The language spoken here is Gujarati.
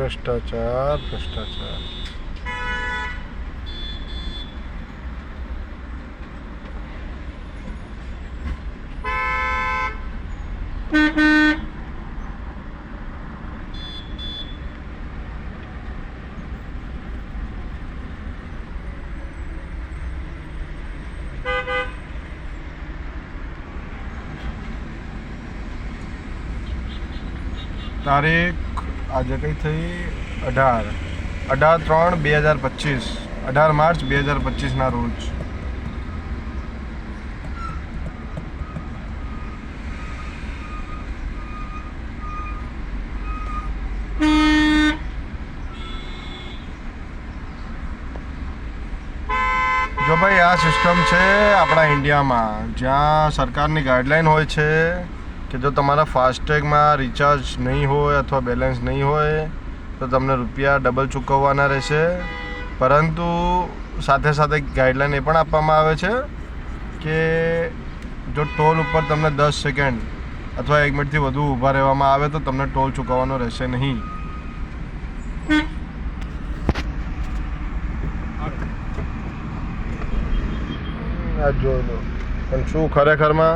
ભ્રષ્ટાચાર ભ્રષ્ટાચાર. તારીખ આજે કઈ થઈ? 18/3/2025, 18 માર્ચ 2025 રોજ. જો ભાઈ, આ સિસ્ટમ છે આપણા ઇન્ડિયામાં, જ્યાં સરકારની ગાઈડલાઈન હોય છે કે જો તમારા ફાસ્ટેગમાં રિચાર્જ નહીં હોય અથવા બેલેન્સ નહીં હોય તો તમને રૂપિયા ડબલ ચૂકવવાના રહેશે. પરંતુ સાથે સાથે ગાઈડલાઈન એ પણ આપવામાં આવે છે કે જો ટોલ ઉપર તમને 10 સેકન્ડ અથવા 1 મિનિટથી વધુ ઊભા રહેવામાં આવે તો તમને ટોલ ચૂકવવાનો રહેશે નહીં. આ જોઈ લો. પણ શું ખરેખરમાં